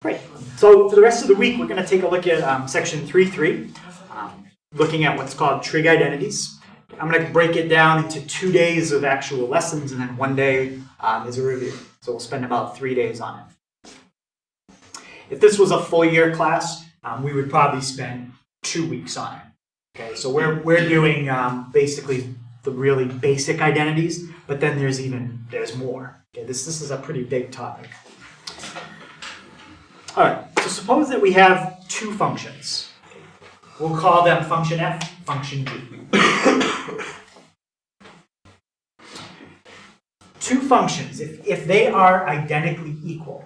Great. So for the rest of the week, we're going to take a look at section 3.3, looking at what's called trig identities. I'm going to break it down into 2 days of actual lessons and then 1 day is a review. So we'll spend about 3 days on it. If this was a full year class, we would probably spend 2 weeks on it. Okay, so we're doing basically the really basic identities, but then there's more. Okay, this is a pretty big topic. All right, so suppose that we have two functions. We'll call them function f, function g. Two functions, if they are identically equal,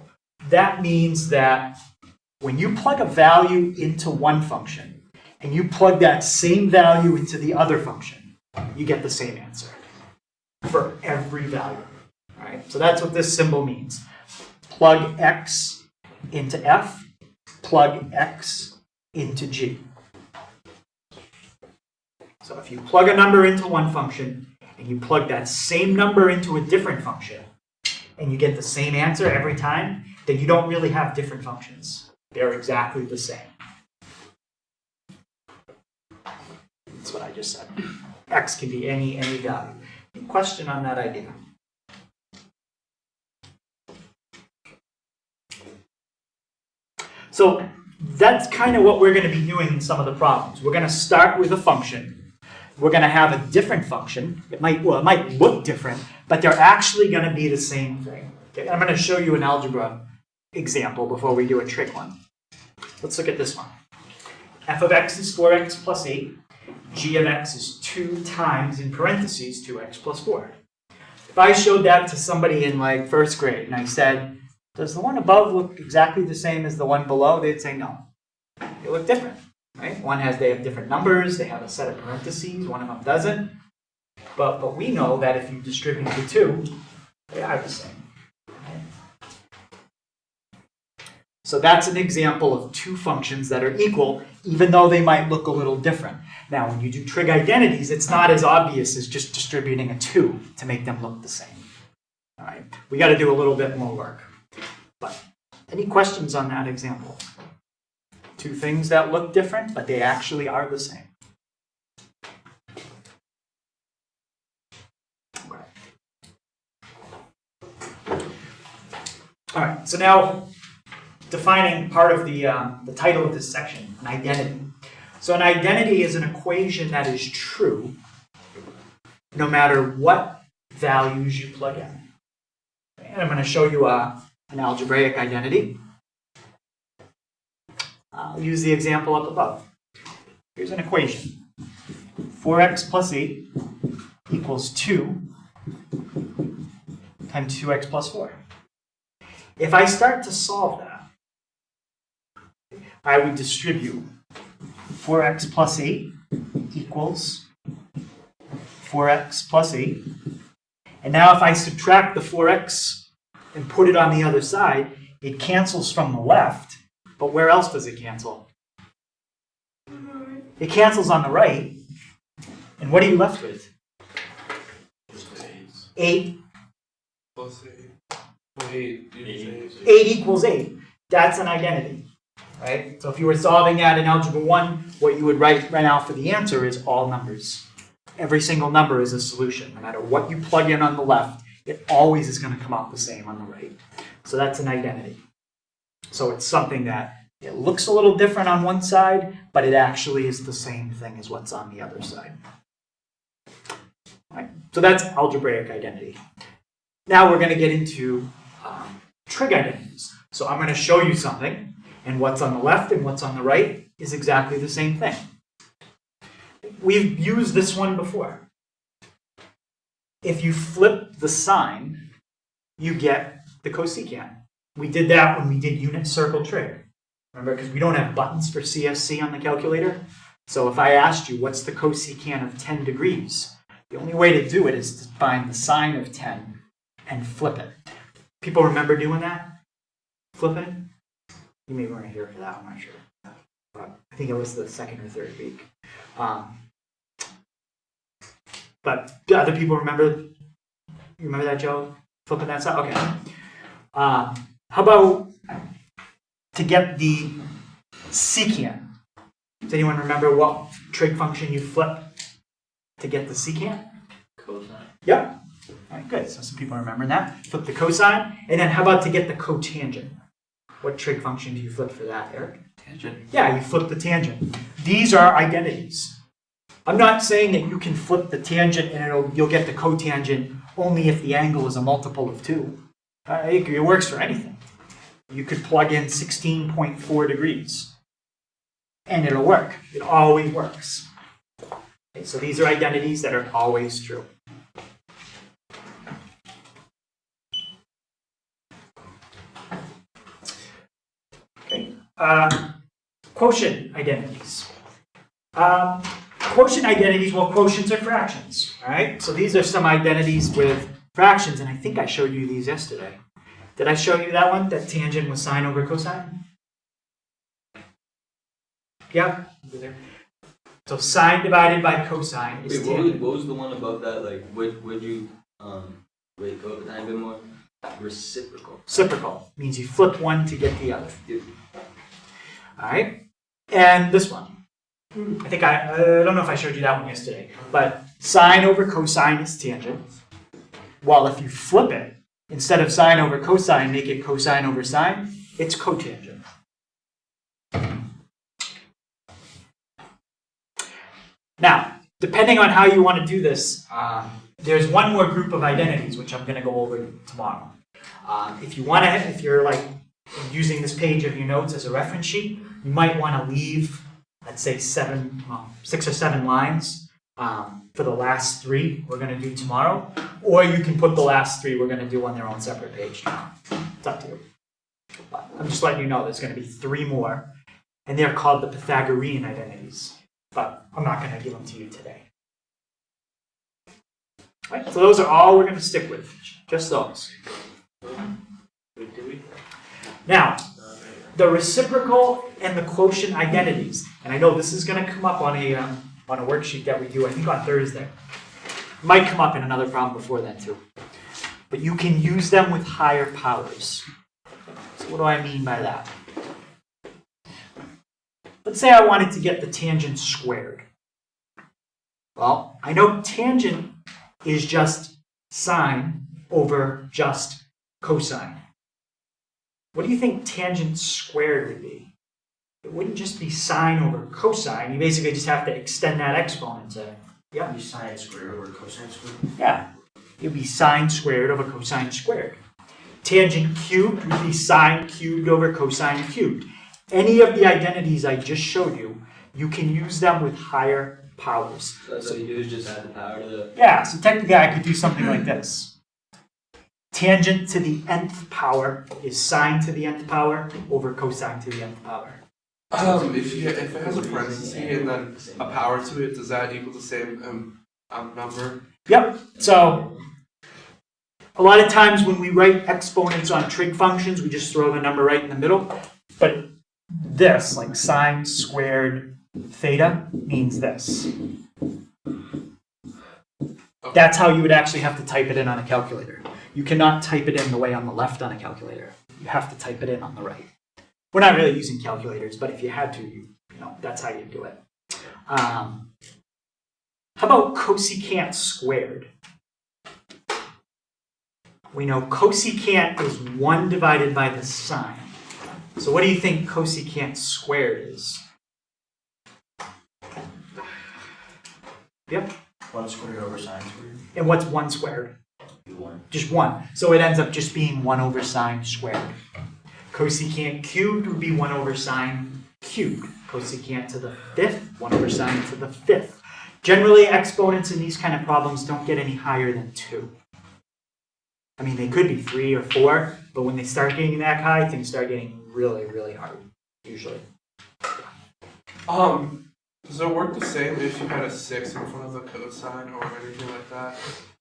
that means that when you plug a value into one function and you plug that same value into the other function, you get the same answer for every value. All right, so that's what this symbol means. Plug x into f, plug x into g. So if you plug a number into one function and you plug that same number into a different function and you get the same answer every time, then you don't really have different functions. They're exactly the same. That's what I just said. X can be any value. Any question on that idea? So that's kind of what we're going to be doing in some of the problems. We're going to start with a function. We're going to have a different function. It might look different, but they're actually going to be the same thing. Okay? I'm going to show you an algebra example before we do a trig one. Let's look at this one. F of x is 4x plus 8. G of x is 2 times, in parentheses, 2x plus 4. If I showed that to somebody in like first grade and I said, does the one above look exactly the same as the one below? They'd say no. They look different, right? They have different numbers, they have a set of parentheses, one of them doesn't. But we know that if you distribute the two, they are the same. So that's an example of two functions that are equal, even though they might look a little different. Now, when you do trig identities, it's not as obvious as just distributing a 2 to make them look the same. All right, we got to do a little bit more work. But any questions on that example? Two things that look different, but they actually are the same. Okay. All right, so now defining part of the title of this section, an identity. So an identity is an equation that is true no matter what values you plug in. And I'm going to show you an algebraic identity. I'll use the example up above. Here's an equation. 4x plus 8 equals 2 times 2x plus 4. If I start to solve that, I would distribute 4x plus 8 equals 4x plus 8. And now if I subtract the 4x and put it on the other side, it cancels from the left. But where else does it cancel? It cancels on the right. And what are you left with? 8. Plus 8. 8 equals 8. That's an identity. Right? So if you were solving that in Algebra 1, what you would write right now for the answer is all numbers. Every single number is a solution. No matter what you plug in on the left, it always is going to come out the same on the right. So that's an identity. So it's something that it looks a little different on one side, but it actually is the same thing as what's on the other side. All right? So that's algebraic identity. Now we're going to get into trig identities. So I'm going to show you something, and what's on the left and what's on the right is exactly the same thing. We've used this one before. If you flip the sign, you get the cosecant. We did that when we did unit circle trig. Remember, because we don't have buttons for CSC on the calculator. So if I asked you, what's the cosecant of 10 degrees? The only way to do it is to find the sine of 10 and flip it. People remember doing that? Flipping it? You maybe weren't here for that, I'm not sure. But I think it was the second or third week. But do other people remember? You remember that, Joe? Flipping that side? Okay. How about to get the secant? Does anyone remember what trig function you flip to get the secant? Cosine. Yep. All right, good. So some people are remembering that. Flip the cosine. And then how about to get the cotangent? What trig function do you flip for that, Eric? Tangent. Yeah, you flip the tangent. These are identities. I'm not saying that you can flip the tangent and you'll get the cotangent only if the angle is a multiple of 2. It works for anything. You could plug in 16.4 degrees and it'll work. It always works. Okay, so these are identities that are always true. Okay. Quotient identities. Quotient identities, well, quotients are fractions, all right? So these are some identities with fractions, and I think I showed you these yesterday. Did I show you that one? That tangent was sine over cosine? Yeah. So sine divided by cosine is tangent. What was the one above that? Like, would you wait, go up a tiny bit more? Reciprocal. Reciprocal means you flip one to get the other. Yep. All right. And this one. I think I don't know if I showed you that one yesterday, but sine over cosine is tangent. Well, if you flip it, instead of sine over cosine, make it cosine over sine, it's cotangent. Now, depending on how you want to do this, there's one more group of identities, which I'm going to go over tomorrow. If you're like using this page of your notes as a reference sheet, you might want to leave, let's say 6 or 7 lines for the last 3 we're going to do tomorrow, or you can put the last 3 we're going to do on their own separate page tomorrow. It's up to you. But I'm just letting you know there's going to be 3 more, and they're called the Pythagorean identities. But I'm not going to give them to you today. All right, so those are all we're going to stick with, just those. Now, the reciprocal and the quotient identities, and I know this is going to come up on a worksheet that we do, I think on Thursday. Might come up in another problem before then too. But you can use them with higher powers. So what do I mean by that? Let's say I wanted to get the tangent squared. Well, I know tangent is just sine over just cosine. What do you think tangent squared would be? It wouldn't just be sine over cosine. You basically just have to extend that exponent to, yeah. Sine squared over cosine squared? Yeah. It would be sine squared over cosine squared. Tangent cubed would be sine cubed over cosine cubed. Any of the identities I just showed you, you can use them with higher powers. So you do is just add the power to the... Yeah, so technically I could do something like this. Tangent to the nth power is sine to the nth power over cosine to the nth power. If it has a parenthesis and then a power to it, does that equal the same number? Yep. So a lot of times when we write exponents on trig functions, we just throw the number right in the middle. But this, like sine squared theta, means this. That's how you would actually have to type it in on a calculator. You cannot type it in the way on the left on a calculator. You have to type it in on the right. We're not really using calculators, but if you had to, you know, that's how you do it. How about cosecant squared? We know cosecant is 1 divided by the sine. So what do you think cosecant squared is? Yep. 1 squared over sine squared? And what's 1 squared? 1. Just 1. So it ends up just being 1 over sine squared. Cosecant cubed would be 1 over sine cubed. Cosecant to the 5th, 1 over sine to the 5th. Generally, exponents in these kind of problems don't get any higher than 2. I mean, they could be 3 or 4, but when they start getting that high, things start getting really, really hard, usually. Does it work the same if you had a 6 in front of the cosine or anything like that?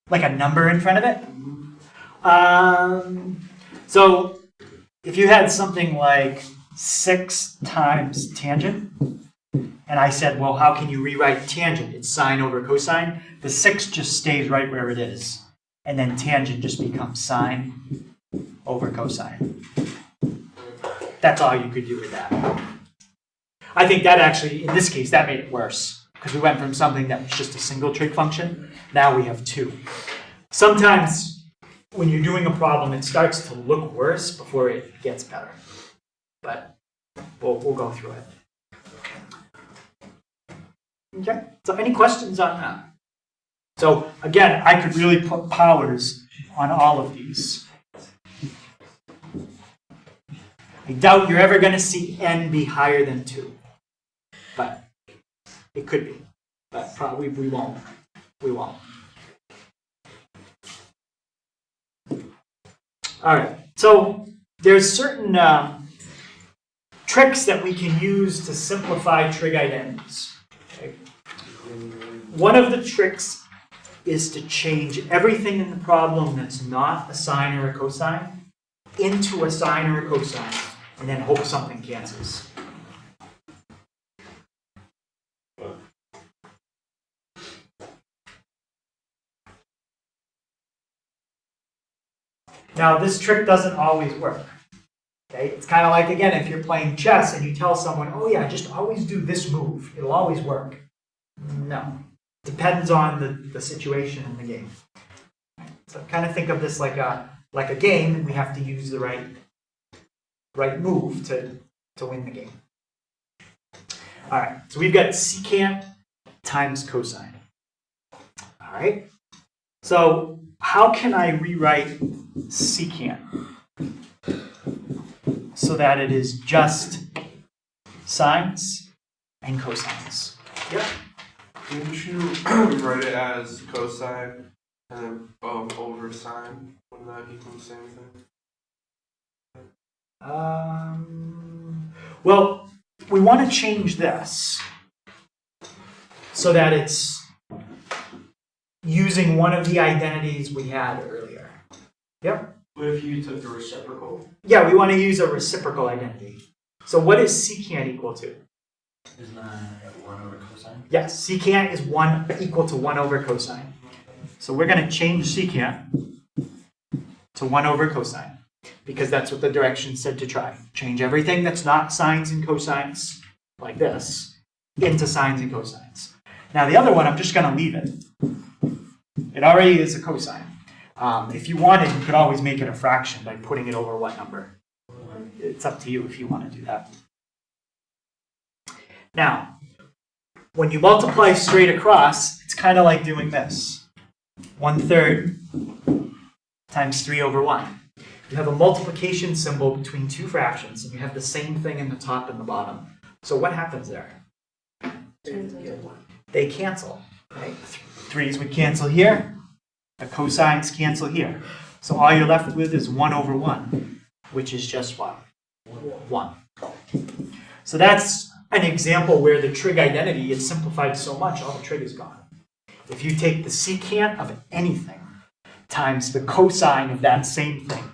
Like a number in front of it? So if you had something like 6 times tangent, and I said, well, how can you rewrite tangent? It's sine over cosine. The 6 just stays right where it is. And then tangent just becomes sine over cosine. That's all you could do with that. I think that actually, in this case, that made it worse. Because we went from something that was just a single trig function, now we have two. Sometimes when you're doing a problem, it starts to look worse before it gets better. But we'll go through it. Okay, so any questions on that? So again, I could really put powers on all of these. I doubt you're ever going to see n be higher than 2. But it could be. But probably we won't. We won't. All right, so there's certain tricks that we can use to simplify trig identities. Okay. One of the tricks is to change everything in the problem that's not a sine or a cosine into a sine or a cosine, and then hope something cancels. Now, this trick doesn't always work. Okay? It's kind of like, again, if you're playing chess and you tell someone, oh yeah, just always do this move. It'll always work. No. Depends on the situation in the game. So kind of think of this like a game, and we have to use the right move to win the game. All right, so we've got secant times cosine. All right, so how can I rewrite secant so that it is just sines and cosines? Yep. Didn't you write it as cosine and then over sine? Wouldn't that equal the same thing? Well, we want to change this so that it's using one of the identities we had earlier. Yep. What if you took the reciprocal? Yeah, we want to use a reciprocal identity. So what is secant equal to? Isn't that 1 over cosine? Yes, secant is equal to 1 over cosine. So we're going to change secant to 1 over cosine, because that's what the direction said to try. Change everything that's not sines and cosines, like this, into sines and cosines. Now the other one, I'm just going to leave it. It already is a cosine. If you wanted, you could always make it a fraction by putting it over what number? It's up to you if you want to do that. Now, when you multiply straight across, it's kind of like doing this. 1/3 times 3 over 1. You have a multiplication symbol between two fractions, and you have the same thing in the top and the bottom. So what happens there? They cancel. Right? 3's would cancel here. The cosines cancel here. So all you're left with is 1 over 1, which is just what? 1. So that's an example where the trig identity is simplified so much, all the trig is gone. If you take the secant of anything times the cosine of that same thing,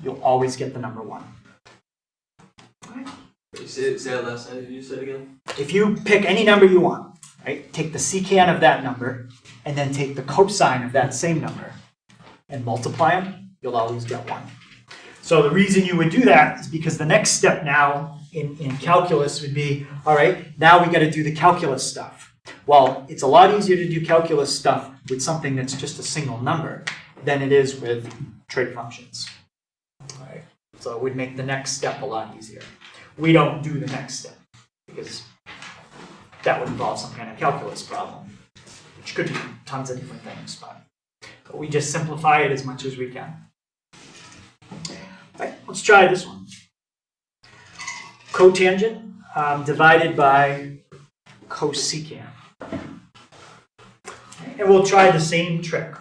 you'll always get the number 1. Say that last time you said again? If you pick any number you want, right, take the secant of that number, and then take the cosine of that same number, and multiply them, you'll always get 1. So the reason you would do that is because the next step now in calculus would be, all right, now we got to do the calculus stuff. Well, it's a lot easier to do calculus stuff with something that's just a single number than it is with trig functions. All right. So it would make the next step a lot easier. We don't do the next step because that would involve some kind of calculus problem, which could be tons of different things, but we just simplify it as much as we can. All right, let's try this one. Cotangent divided by cosecant. And we'll try the same trick.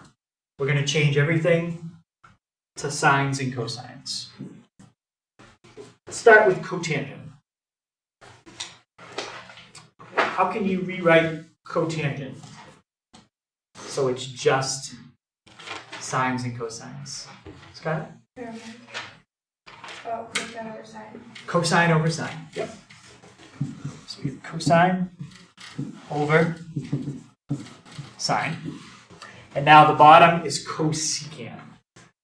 We're going to change everything to sines and cosines. Let's start with cotangent. How can you rewrite cotangent so it's just sines and cosines? Scott? Oh, cosine over sine. Cosine over sine. Yep. So we have cosine over sine. And now the bottom is cosecant.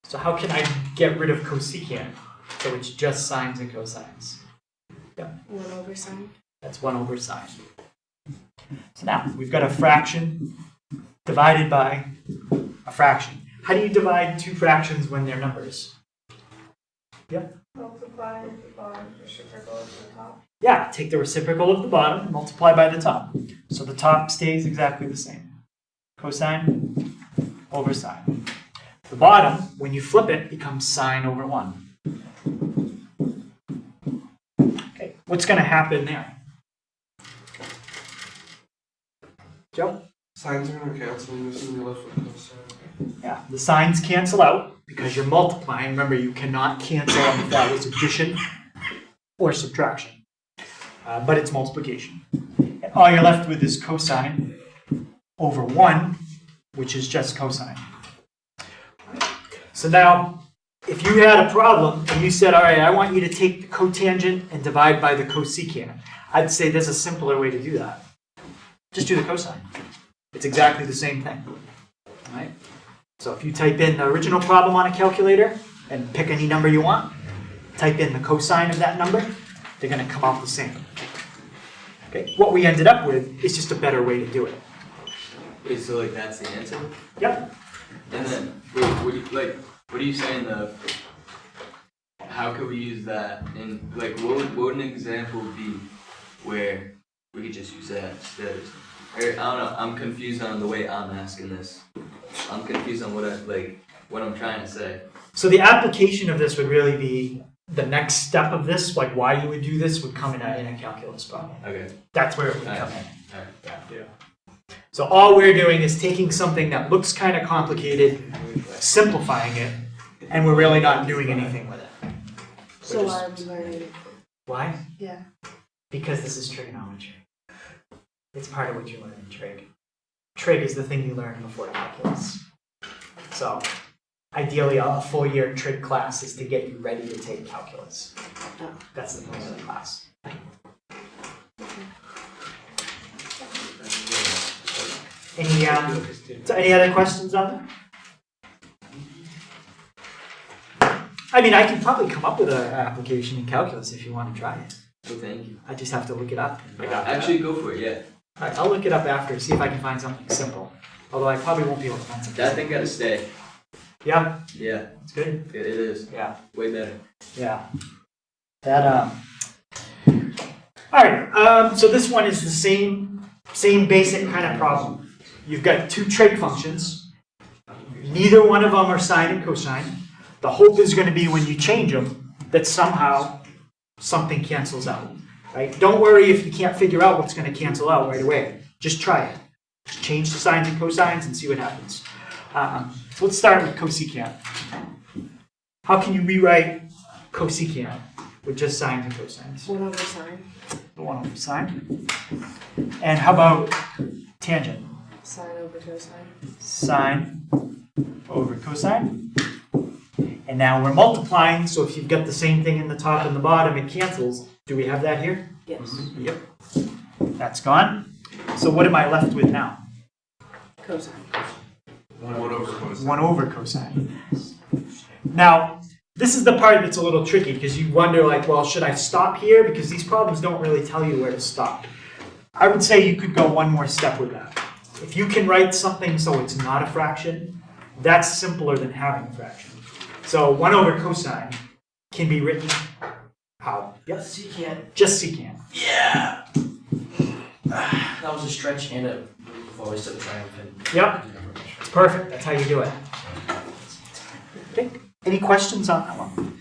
So how can I get rid of cosecant so it's just sines and cosines? 1 over sine. That's 1 over sine. So now, we've got a fraction divided by a fraction. How do you divide two fractions when they're numbers? Yep. Multiply the bottom reciprocal of the top. Yeah, take the reciprocal of the bottom, multiply by the top. So the top stays exactly the same. Cosine over sine. The bottom, when you flip it, becomes sine over 1. Okay, what's going to happen there? Joe? Sines are going to cancel, and this is going to be left with cosine. Yeah, the signs cancel out because you're multiplying. Remember, you cannot cancel if that was addition or subtraction. But it's multiplication. And all you're left with is cosine over 1, which is just cosine. So now, if you had a problem and you said, all right, I want you to take the cotangent and divide by the cosecant, I'd say there's a simpler way to do that. Just do the cosine. It's exactly the same thing. All right? So if you type in the original problem on a calculator and pick any number you want, type in the cosine of that number, they're going to come out the same. Okay? What we ended up with is just a better way to do it. Wait, so like that's the answer? Yep. And then, wait, what are you saying though? How could we use that in, like, what would an example be where we could just use that instead? Or, I don't know, I'm confused on the way I'm asking this. I'm confused on what I'm trying to say. So the application of this would really be the next step of this, like why you would do this, would come in a calculus problem. Okay. That's where it would come in. Alright. Yeah. So all we're doing is taking something that looks kind of complicated, simplifying it, and we're really not doing anything with it. So why are we learning it? Why? Yeah. Because this is trigonometry. It's part of what you learn in trig. Trig is the thing you learn before calculus. So ideally, a full year trig class is to get you ready to take calculus. That's the point of the class. Any other questions on that? I mean, I can probably come up with an application in calculus if you want to try it. Well, thank you. I just have to look it up. Actually, go for it, yeah. All right, I'll look it up after, see if I can find something simple. Although I probably won't be able to find something That thing gotta stay. Yeah, Yeah, it's good. it is. Yeah, Way better. yeah. All right, so this one is the same basic kind of problem. You've got two trig functions. Neither one of them are sine and cosine. The hope is going to be when you change them that somehow something cancels out. Right? Don't worry if you can't figure out what's going to cancel out right away. Just try it. Just change the sines and cosines and see what happens. So let's start with cosecant. How can you rewrite cosecant with just sines and cosines? 1 over sine. The 1 over sine. And how about tangent? Sine over cosine. Sine over cosine. And now we're multiplying, so if you've got the same thing in the top and the bottom, it cancels. Do we have that here? Yes. Yep. That's gone. So what am I left with now? Cosine. 1 over cosine. 1 over cosine. Now, this is the part that's a little tricky because you wonder, like, well, should I stop here? Because these problems don't really tell you where to stop. I would say you could go one more step with that. If you can write something so it's not a fraction, that's simpler than having a fraction. So 1 over cosine can be written how? Yep. Secant. Just secant. Yeah. That was a stretch and a voice of triumphant. Yep. It's perfect. That's how you do it. Okay. Any questions on that one?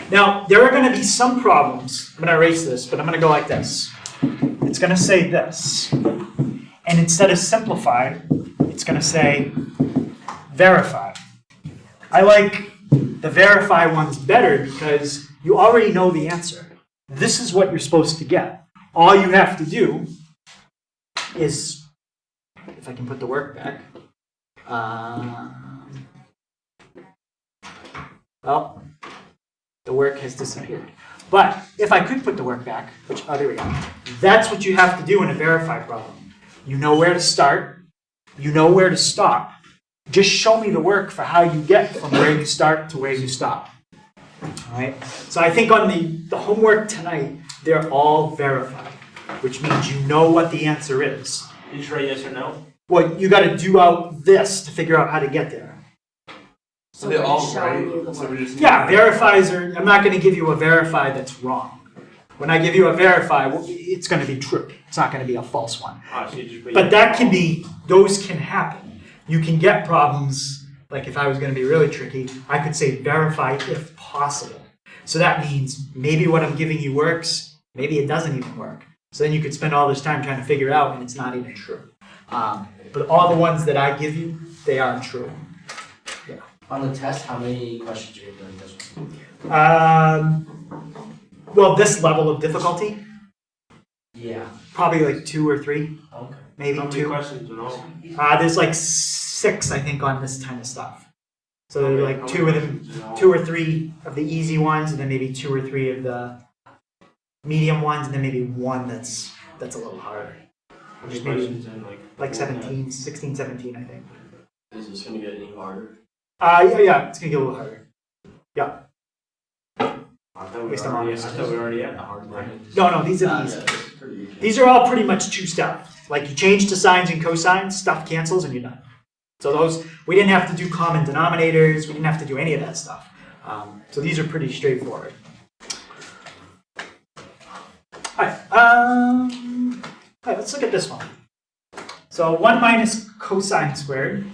Now, there are going to be some problems. I'm going to erase this, but I'm going to go like this. It's going to say this. And instead of simplify, it's going to say verify. I like the verify ones better because you already know the answer. This is what you're supposed to get. All you have to do is, if I can put the work back, well, the work has disappeared. But if I could put the work back, which, oh, there we go. That's what you have to do in a verify problem. You know where to start. You know where to stop. Just show me the work for how you get from where you start to where you stop. All right. So I think on the homework tonight, they're all verified, which means you know what the answer is. You just write yes or no? Well, you got to do out this to figure out how to get there. So they're we're all just showing you the right. So we one. just Yeah, verifies are. I'm not going to give you a verify that's wrong. When I give you a verify, well, it's going to be true. It's not going to be a false one. Ah, so you just put But yes that or can no. be, those can happen. You can get problems, like if I was going to be really tricky, I could say verify if possible. So that means maybe what I'm giving you works, maybe it doesn't even work. So then you could spend all this time trying to figure it out and it's not even true. But all the ones that I give you, they are true. On the test, how many questions are you doing this one? Well, this level of difficulty, Yeah. probably like 2 or 3, Okay. maybe How many 2. questions in all? There's like 6, I think, on this kind of stuff. So How there are many- like how 2 many of them, questions in all? 2 or 3 of the easy ones, and then maybe 2 or 3 of the medium ones, and then maybe one that's a little harder. How many Just maybe questions in like 17, 16, 17, I think. Is this gonna get any harder? Yeah, it's gonna get a little harder. Yeah. I thought we Based were on already, I honest. thought we were already at the hard one. No, these are Yeah, the easy. it's pretty easy. These are all pretty much 2 step. Like you change to sines and cosines, stuff cancels, and you're done. So those, we didn't have to do common denominators, we didn't have to do any of that stuff. So these are pretty straightforward. Alright, let's look at this one. So 1 minus cosine squared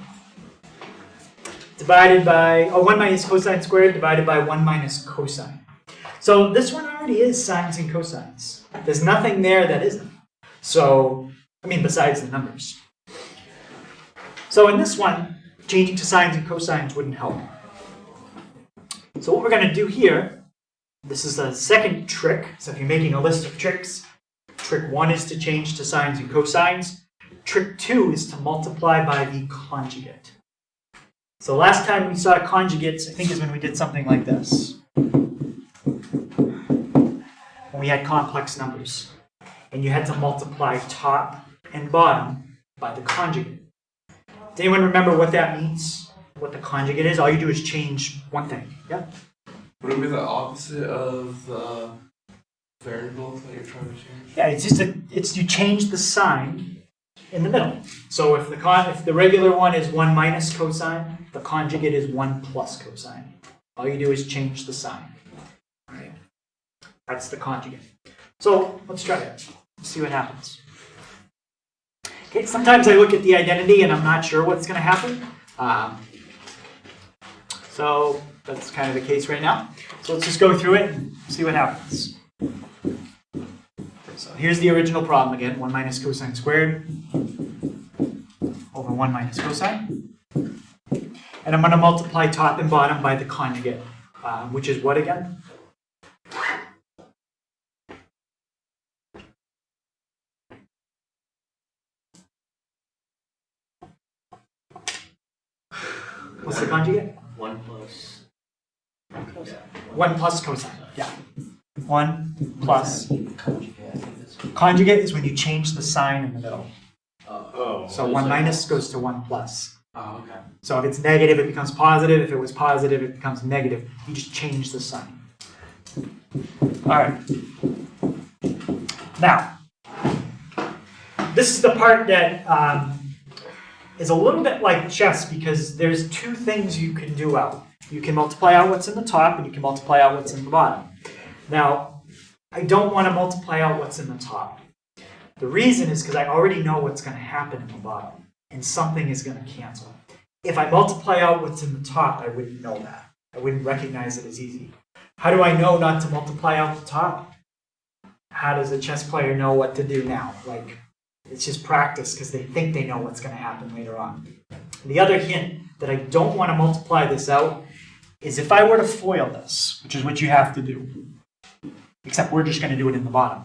divided by, 1 minus cosine squared divided by 1 minus cosine. So this one already is sines and cosines. There's nothing there that isn't. So, I mean, besides the numbers. So in this one, changing to sines and cosines wouldn't help. So what we're going to do here, this is a second trick. So if you're making a list of tricks, trick 1 is to change to sines and cosines. Trick 2 is to multiply by the conjugate. So last time we saw conjugates, I think is when we did something like this. When we had complex numbers. And you had to multiply top and bottom by the conjugate. Does anyone remember what that means? What the conjugate is? All you do is change one thing. Yeah? Would it be the opposite of the variable that you're trying to change? Yeah, it's just it's you change the sign in the middle. So if the regular one is 1 minus cosine, the conjugate is 1 plus cosine. All you do is change the sign. Right? That's the conjugate. So let's try it. Let's see what happens. Okay, sometimes I look at the identity and I'm not sure what's going to happen. So that's kind of the case right now. So let's just go through it and see what happens. So here's the original problem again, 1 minus cosine squared over 1 minus cosine. And I'm going to multiply top and bottom by the conjugate, which is what again? What's the conjugate? 1 plus. 1 plus cosine, yeah. 1 plus. Conjugate, I think that's. Conjugate is when you change the sign in the middle. Oh. So 1 minus goes to 1 plus. Oh, okay. So if it's negative, it becomes positive. If it was positive, it becomes negative. You just change the sign. All right. Now, this is the part that is a little bit like chess because there's 2 things you can do out. You can multiply out what's in the top and you can multiply out what's in the bottom. Now, I don't want to multiply out what's in the top. The reason is because I already know what's going to happen in the bottom, and something is going to cancel. If I multiply out what's in the top, I wouldn't know that. I wouldn't recognize it as easy. How do I know not to multiply out the top? How does a chess player know what to do now? Like, it's just practice because they think they know what's going to happen later on. The other hint that I don't want to multiply this out is if I were to FOIL this, which is what you have to do, except we're just going to do it in the bottom.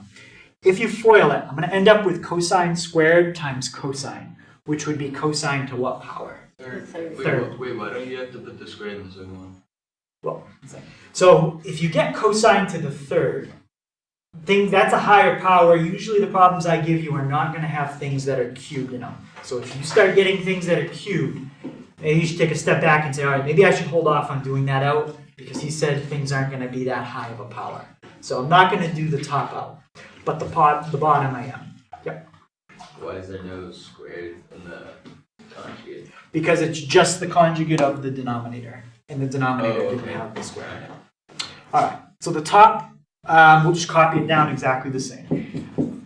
If you FOIL it, I'm going to end up with cosine squared times cosine, which would be cosine to what power? Third. Third. Wait, why don't you have to put the square in the second one? Well, so if you get cosine to the third, that's a higher power. Usually the problems I give you are not going to have things that are cubed in them. So if you start getting things that are cubed, maybe you should take a step back and say, all right, maybe I should hold off on doing that out because he said things aren't going to be that high of a power. So I'm not going to do the top out, but the bottom I am. Yep. Why is there no squared in the conjugate? Because it's just the conjugate of the denominator, and the denominator Oh, didn't okay. have the square in it. All right, so the top, we'll just copy it down exactly the same.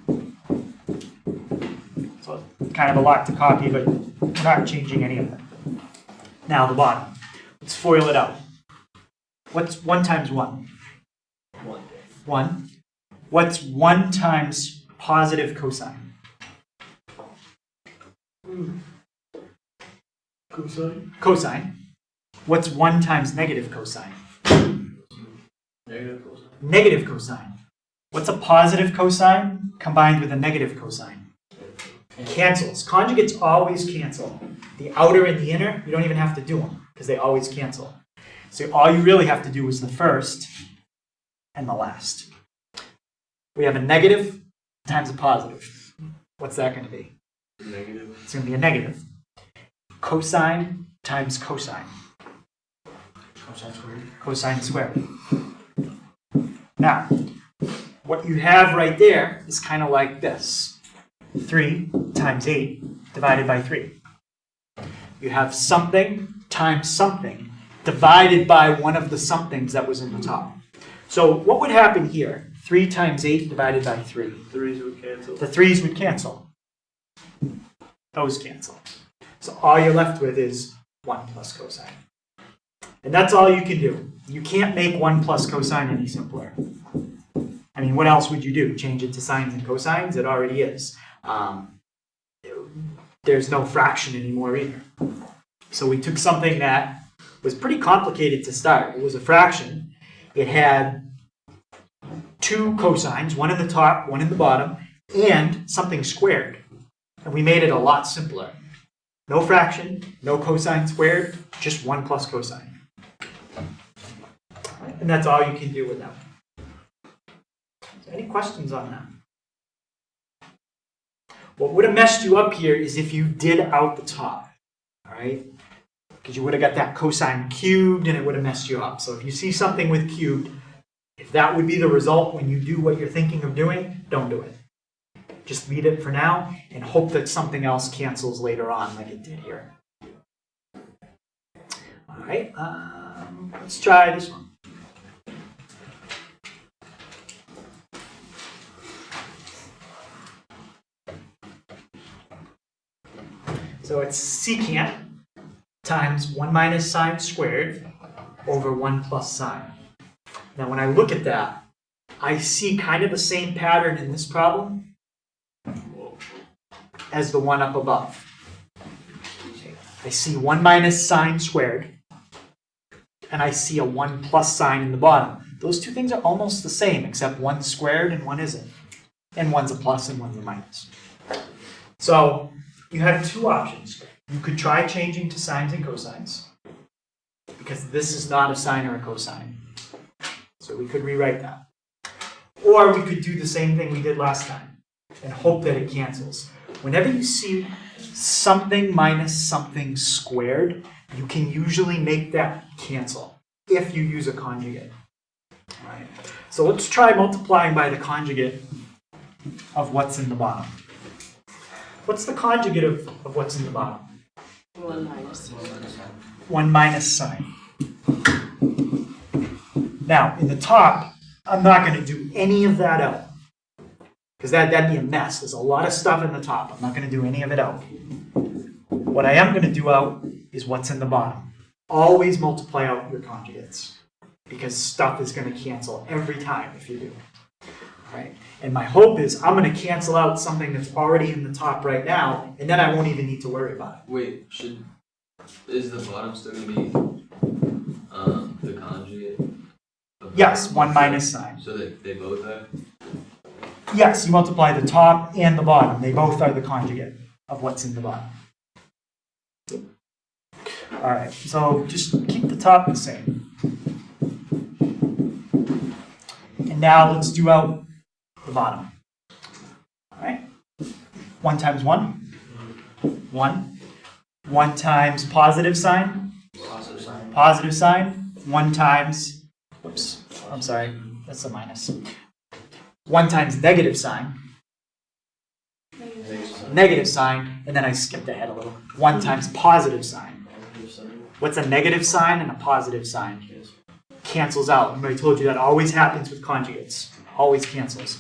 So it's kind of a lot to copy, but we're not changing any of it. Now the bottom, let's FOIL it out. What's 1 times 1? 1. What's 1 times positive cosine? Cosine. What's 1 times negative cosine? Negative cosine. Negative cosine. What's a positive cosine combined with a negative cosine? Cancels. Conjugates always cancel. The outer and the inner, you don't even have to do them because they always cancel. So all you really have to do is the first and the last. We have a negative times a positive. What's that going to be? Negative. It's going to be a negative. Cosine times cosine. Cosine squared. Cosine squared. Now, what you have right there is kind of like this. 3 times 8 divided by 3. You have something times something divided by one of the somethings that was in the top. So what would happen here? 3 times 8 divided by 3. 3's would cancel. The 3's would cancel. Those cancel. So all you're left with is 1 plus cosine. And that's all you can do. You can't make 1 plus cosine any simpler. I mean, what else would you do? Change it to sines and cosines? It already is. There's no fraction anymore either. So we took something that was pretty complicated to start. It was a fraction. It had 2 cosines, one in the top, one in the bottom, and something squared. And we made it a lot simpler. No fraction, no cosine squared, just 1 plus cosine. And that's all you can do with that. So any questions on that? What would have messed you up here is if you did out the top, all right? Because you would have got that cosine cubed and it would have messed you up. So if you see something with cubed, if that would be the result when you do what you're thinking of doing, don't do it. Just leave it for now and hope that something else cancels later on like it did here. All right, let's try this one. So it's secant times 1 minus sine squared over 1 plus sine. Now when I look at that, I see kind of the same pattern in this problem as the one up above. I see 1 minus sine squared, and I see a 1 plus sine in the bottom. Those two things are almost the same, except one's squared and one isn't. And one's a plus and one's a minus. So you have 2 options. You could try changing to sines and cosines, because this is not a sine or a cosine. So we could rewrite that. Or we could do the same thing we did last time and hope that it cancels. Whenever you see something minus something squared, you can usually make that cancel if you use a conjugate. All right. So let's try multiplying by the conjugate of what's in the bottom. What's the conjugate of what's in the bottom? 1 minus. 1 minus sine. Now, in the top, I'm not going to do any of that out. Because that'd be a mess. There's a lot of stuff in the top. I'm not going to do any of it out. What I am going to do out is what's in the bottom. Always multiply out your conjugates. Because stuff is going to cancel every time if you do. Right? And my hope is I'm going to cancel out something that's already in the top right now, and then I won't even need to worry about it. Wait, is the bottom still gonna be the conjugate? Yes, 1 minus sine. So that they both are? Yes, you multiply the top and the bottom. They both are the conjugate of what's in the bottom. All right, so just keep the top the same. And now let's do out the bottom. All right, 1 times 1, 1. 1 times positive sine, Positive sine. positive sine, 1 times, oops, I'm sorry, that's a minus. 1 times negative sine, and then I skipped ahead a little. 1 times positive sine. What's a negative sign and a positive sign? Cancels out. Remember I told you that always happens with conjugates. Always cancels.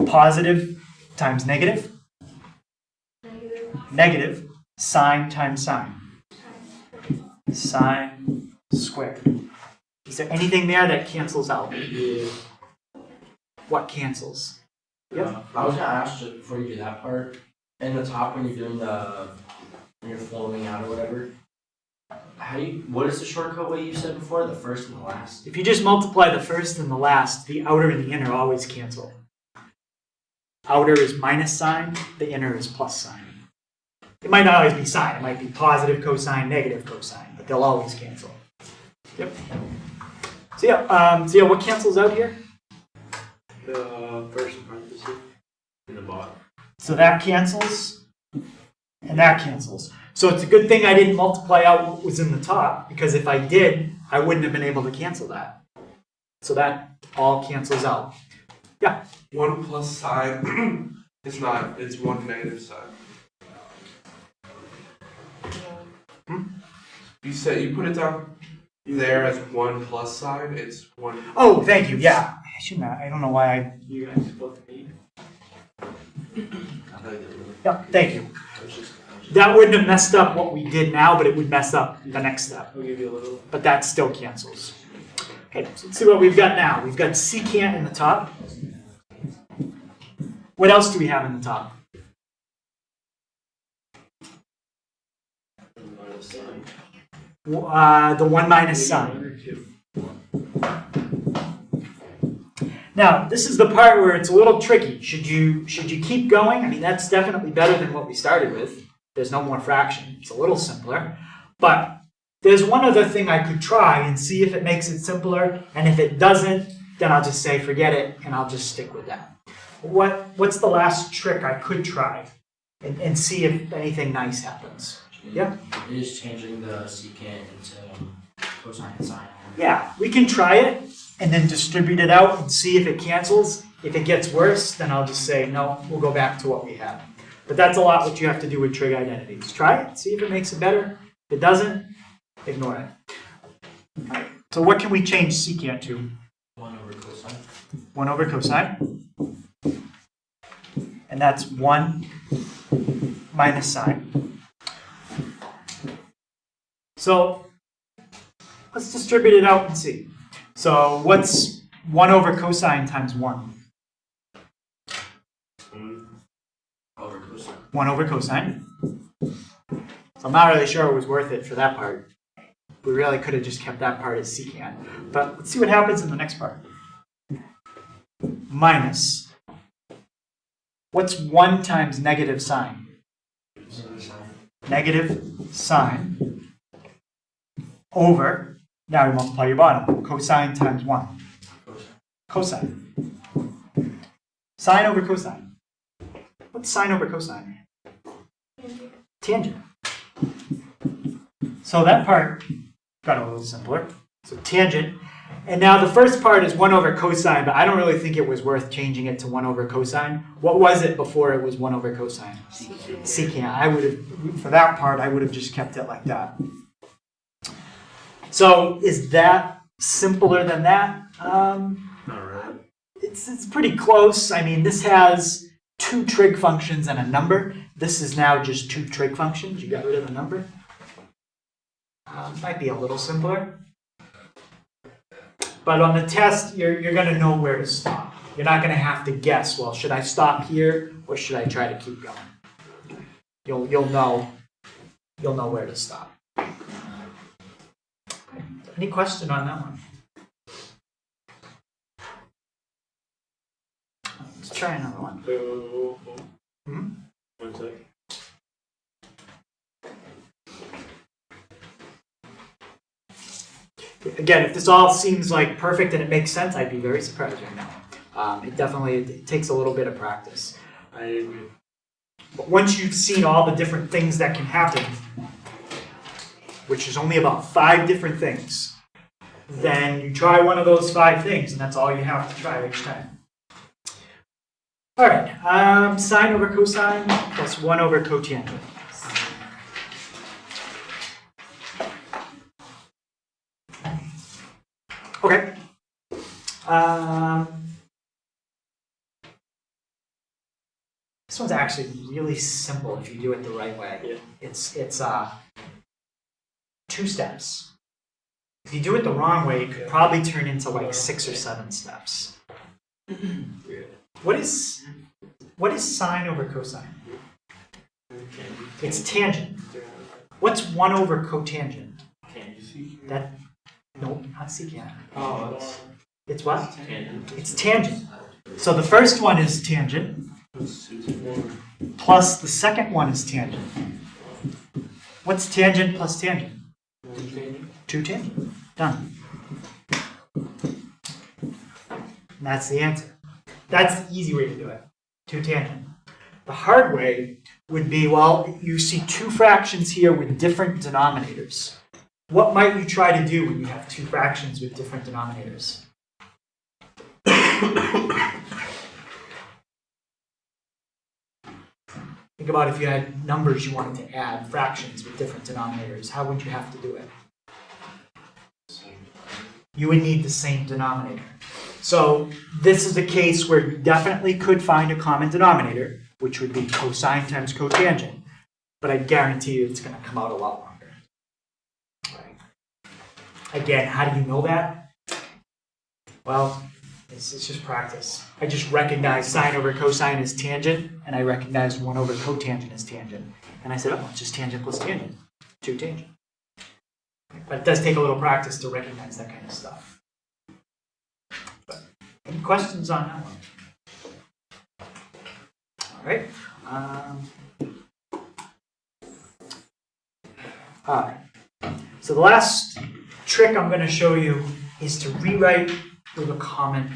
Positive times negative. Negative. Sine times sine. Sine squared. Is there anything there that cancels out? What cancels? Yep. I was gonna ask just before you do that part, in the top when you're doing when you're flowing out or whatever, what is the shortcut way you said before? The first and the last? If you just multiply the first and the last, the outer and the inner always cancel. Outer is minus sine, the inner is plus sine. It might not always be sine, it might be positive cosine, negative cosine, but they'll always cancel. Yep. So yeah, what cancels out here? The first parenthesis in the bottom. So that cancels, and that cancels. So it's a good thing I didn't multiply out what was in the top, because if I did, I wouldn't have been able to cancel that. So that all cancels out. Yeah? 1 plus sine is not, it's 1 negative sine. You said, you put it down there as 1 plus sine, it's 1. Oh, thank you, yeah. I shouldn't have, I don't know why You guys both me. yeah, thank you. That wouldn't have messed up what we did now, but it would mess up the next step. I'll give you a little. But that still cancels. Okay, so let's see what we've got now. We've got secant in the top. What else do we have in the top? The 1 minus sine. Now, this is the part where it's a little tricky. Should you keep going? I mean, that's definitely better than what we started with. There's no more fraction. It's a little simpler. But there's one other thing I could try and see if it makes it simpler. And if it doesn't, then I'll just say forget it, and I'll just stick with that. What's the last trick I could try and see if anything nice happens? Yeah? It is changing the secant into cosine and sine. Yeah, we can try it and then distribute it out and see if it cancels. If it gets worse, then I'll just say, no, we'll go back to what we had. But that's a lot what you have to do with trig identities. Try it, see if it makes it better. If it doesn't, ignore it. All right, so what can we change secant to? 1 over cosine. 1 over cosine. And that's 1 minus sine. So let's distribute it out and see. So what's 1 over cosine times 1? 1 over cosine. So I'm not really sure it was worth it for that part. We really could have just kept that part as secant. But let's see what happens in the next part. Minus. What's 1 times negative sine? Negative sine over, now you multiply your bottom, cosine times 1. Cosine. Sine over cosine. What's sine over cosine? Tangent. So that part got a little simpler. So tangent. And now the first part is 1 over cosine, but I don't really think it was worth changing it to 1 over cosine. What was it before it was 1 over cosine? Secant. I would have, for that part, I would have just kept it like that. So is that simpler than that? Not really. It's pretty close. I mean, this has 2 trig functions and a number. This is now just 2 trig functions. You got rid of the number. Might be a little simpler. But on the test, you're going to know where to stop. You're not going to have to guess, well, should I stop here or should I try to keep going? You'll know where to stop. Any question on that one? Let's try another one. Hmm? 1 sec. Again, if this all seems like perfect and it makes sense, I'd be very surprised right now. It takes a little bit of practice. I agree. But once you've seen all the different things that can happen, which is only about 5 different things, then you try one of those 5 things, and that's all you have to try each time. All right, sine over cosine plus 1 over cotangent. Okay. This one's actually really simple if you do it the right way. Yeah. It's 2 steps. If you do it the wrong way, it could probably turn into like 6 or 7 steps. What is sine over cosine? It's tangent. What's 1 over cotangent? That nope, not secant. Oh, It's what? tangent. It's tangent. So the first one is tangent, plus the second one is tangent. What's tangent plus tangent? 2 tangent. Done. And that's the answer. That's the easy way to do it. 2 tangent. The hard way would be, well, you see 2 fractions here with different denominators. What might you try to do when you have 2 fractions with different denominators? Think about if you had numbers you wanted to add, fractions with different denominators. How would you have to do it? You would need the same denominator. So this is a case where you definitely could find a common denominator, which would be cosine times cotangent. But I guarantee you it's going to come out a lot longer. Right. Again, how do you know that? Well, it's just practice. I just recognize sine over cosine as tangent, and I recognize 1 over cotangent as tangent. And I said, oh, it's just tangent plus tangent. 2 tangent. But it does take a little practice to recognize that kind of stuff. But any questions on that one? All right. All right. So the last trick I'm going to show you is to rewrite with a common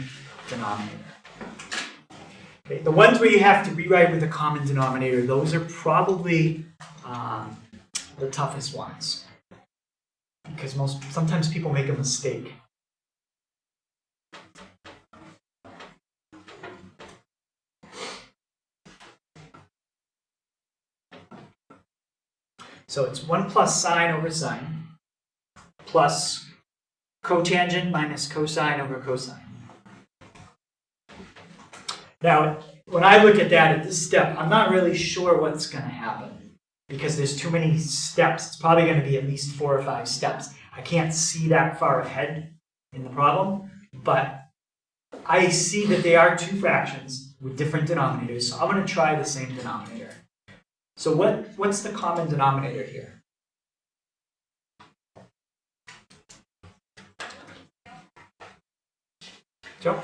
denominator. Okay, the ones where you have to rewrite with a common denominator, those are probably the toughest ones. Because sometimes people make a mistake. So it's 1 plus sine over sine plus cotangent minus cosine over cosine. Now, when I look at that at this step, I'm not really sure what's going to happen because there's too many steps. It's probably going to be at least 4 or 5 steps. I can't see that far ahead in the problem, but I see that they are 2 fractions with different denominators, so I'm going to try the same denominator. So what's the common denominator here? Joe?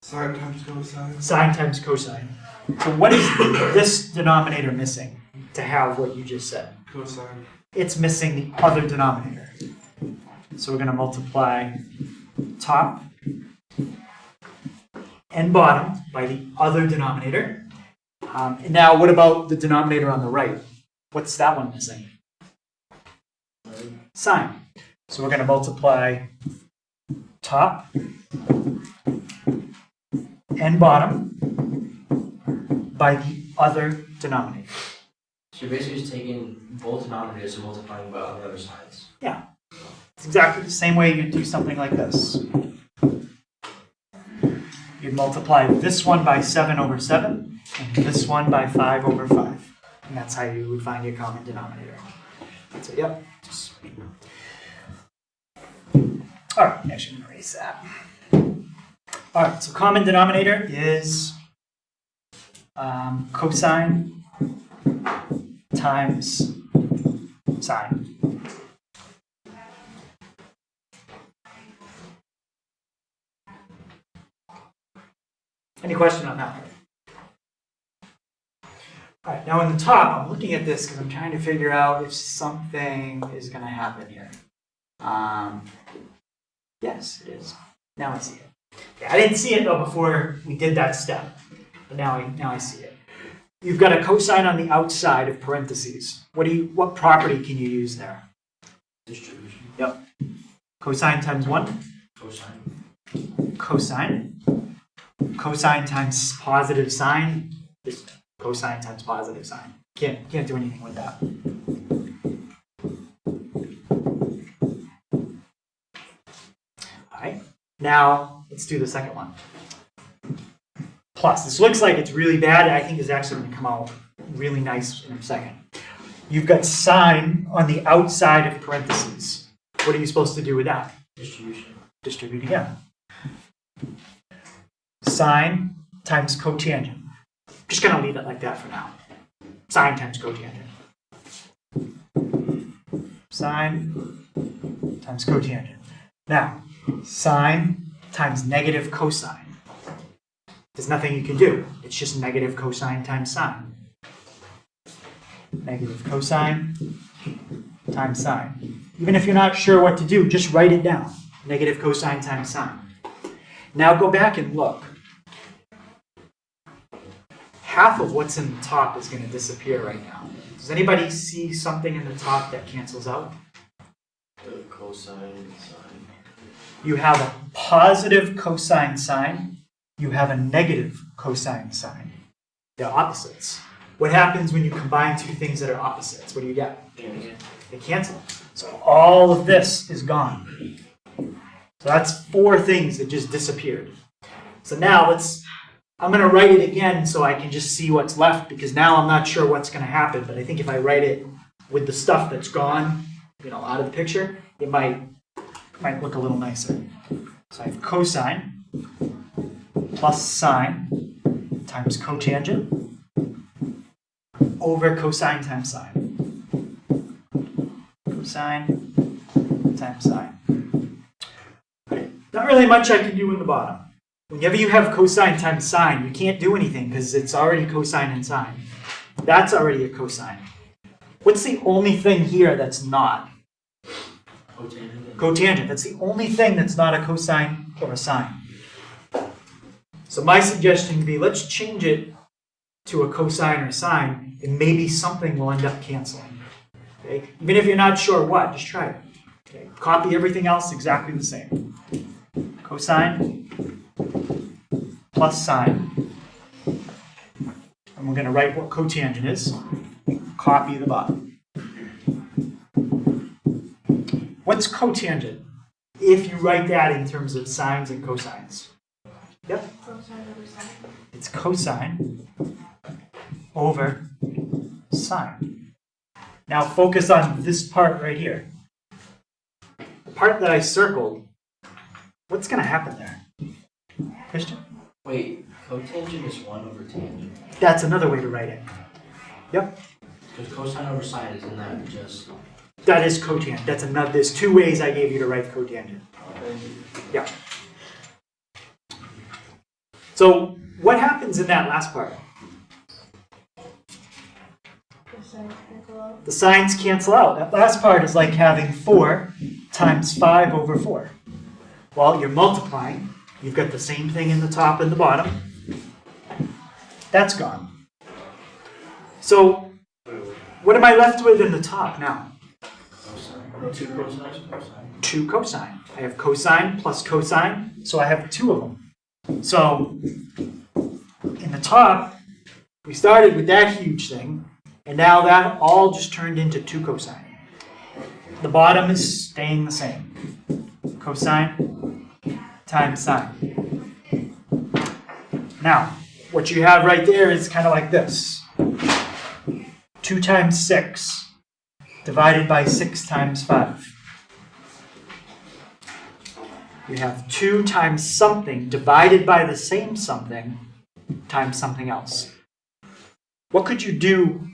Sine times cosine. Sine times cosine. So what is this denominator missing to have what you just said? Cosine. It's missing the other denominator. So we're going to multiply top and bottom by the other denominator. And now what about the denominator on the right? What's that one missing? Sine. So we're going to multiply top and bottom by the other denominator. So you're basically just taking both denominators and multiplying by all the other sides. Yeah. It's exactly the same way you'd do something like this. You'd multiply this one by 7 over 7 and this one by 5 over 5. And that's how you would find your common denominator. So, yep. All right, I should erase that. All right, so common denominator is cosine times sine. Any question on that? All right, now in the top, I'm looking at this because I'm trying to figure out if something is going to happen here. Yes, it is. Now I see it. Okay, I didn't see it though before we did that step, but now I see it. You've got a cosine on the outside of parentheses. What property can you use there? Distribution. Yep. Cosine times 1? Cosine. Cosine. Cosine times positive sine is cosine times positive sine. Can't do anything with that. All right. Now let's do the second one. Plus. This looks like it's really bad. I think it's actually going to come out really nice in a second. You've got sine on the outside of parentheses. What are you supposed to do with that? Distribution. Distribute again. Sine times cotangent. Just going to leave it like that for now. Sine times cotangent. Sine times cotangent. Now, sine times negative cosine. There's nothing you can do. It's just negative cosine times sine. Negative cosine times sine. Even if you're not sure what to do, just write it down. Negative cosine times sine. Now go back and look. Half of what's in the top is going to disappear right now. Does anybody see something in the top that cancels out? The cosine and sine. You have a positive cosine sine. You have a negative cosine sine. They're opposites. What happens when you combine two things that are opposites? What do you get? They cancel. So all of this is gone. So that's 4 things that just disappeared. So now I'm going to write it again so I can just see what's left, because now I'm not sure what's going to happen. But I think if I write it with the stuff that's gone, out of the picture, it might look a little nicer. So I have cosine plus sine times cotangent over cosine times sine. Cosine times sine. Not really much I can do in the bottom. Whenever you have cosine times sine, you can't do anything because it's already cosine and sine. That's already a cosine. What's the only thing here that's not? Cotangent. Cotangent. That's the only thing that's not a cosine or a sine. So my suggestion would be, let's change it to a cosine or sine, and maybe something will end up canceling. Okay? Even if you're not sure what, just try it. Okay? Copy everything else exactly the same. Cosine plus sine. And we're going to write what cotangent is. Copy the bottom. What's cotangent? If you write that in terms of sines and cosines. Yep. It's cosine over sine. Now focus on this part right here. The part that I circled, what's going to happen there? Christian? Wait, cotangent is 1 over tangent. That's another way to write it. Yep. Because cosine over sine, isn't that just... That is cotangent. That's another. There's 2 ways I gave you to write cotangent. Yeah. So what happens in that last part? The signs cancel out. That last part is like having 4 times 5 over 4. Well, you're multiplying. You've got the same thing in the top and the bottom. That's gone. So what am I left with in the top now? Cosine. 2 cosine, cosine. 2 cosine. I have cosine plus cosine, so I have 2 of them. So in the top, we started with that huge thing, and now that all just turned into 2 cosine. The bottom is staying the same. Cosine times sine. Now, what you have right there is kind of like this. 2 times 6 divided by 6 times 5. You have 2 times something divided by the same something times something else. What could you do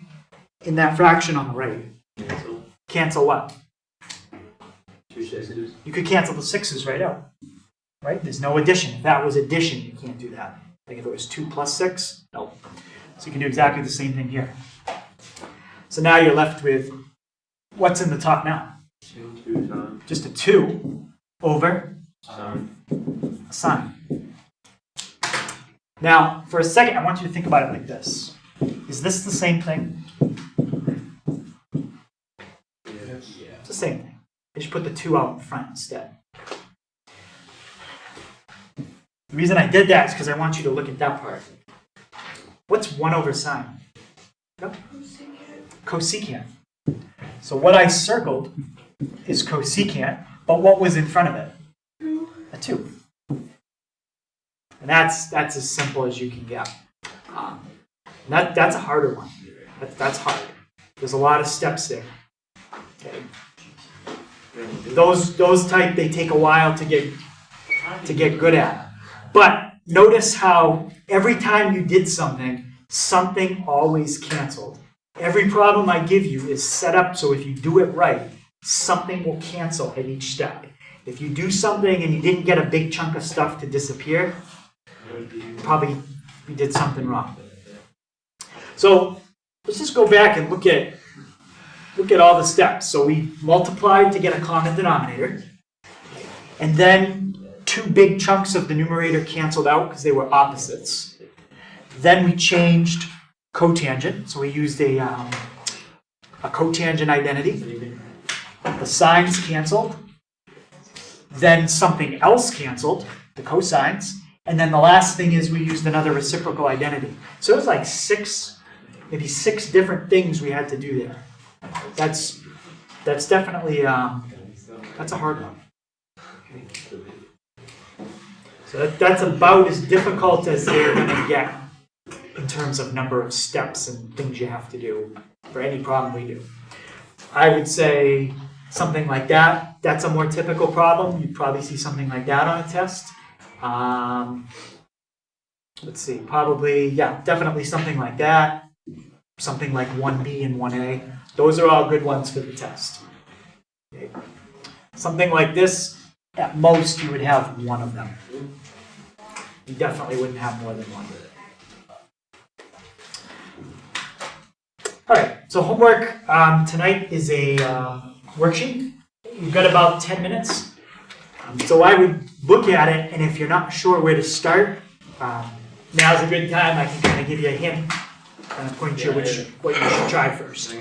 in that fraction on the right? Cancel. Cancel what? 2 6s. You could cancel the 6's right out. Right? There's no addition. If that was addition, you can't do that. Like if it was 2 plus 6, no. So you can do exactly the same thing here. So now you're left with, what's in the top now? 2 times. Just a 2 over Sine. a sine. Now, for a second, I want you to think about it like this. Is this the same thing? Yes. It's the same thing. I just put the 2 out in front instead. The reason I did that is because I want you to look at that part. What's 1 over sine? Yep. Cosecant. So what I circled is cosecant, but what was in front of it? A 2. And that's as simple as you can get. That's a harder one. That's hard. There's a lot of steps there. Okay. Those type, they take a while to get good at. But notice how every time you did something, something always canceled. Every problem I give you is set up so if you do it right, something will cancel at each step. If you do something and you didn't get a big chunk of stuff to disappear, probably you did something wrong. So let's just go back and look at all the steps. So we multiplied to get a common denominator, and then 2 big chunks of the numerator canceled out because they were opposites. Then we changed cotangent, so we used a cotangent identity. The sines canceled. Then something else canceled, the cosines. And then the last thing is we used another reciprocal identity. So it was like maybe 6 different things we had to do there. That's definitely, that's a hard one. So that's about as difficult as they're going to get in terms of number of steps and things you have to do for any problem we do. I would say something like that, that's a more typical problem. You'd probably see something like that on a test. Let's see, probably, yeah, definitely something like that. Something like 1B and 1A. Those are all good ones for the test. Okay. Something like this, at most you would have 1 of them. You definitely wouldn't have more than 1. All right, so homework tonight is a worksheet. You've got about 10 minutes. So I would look at it, and if you're not sure where to start, now's a good time. I can kind of give you a hint, kind of point you what you should try first.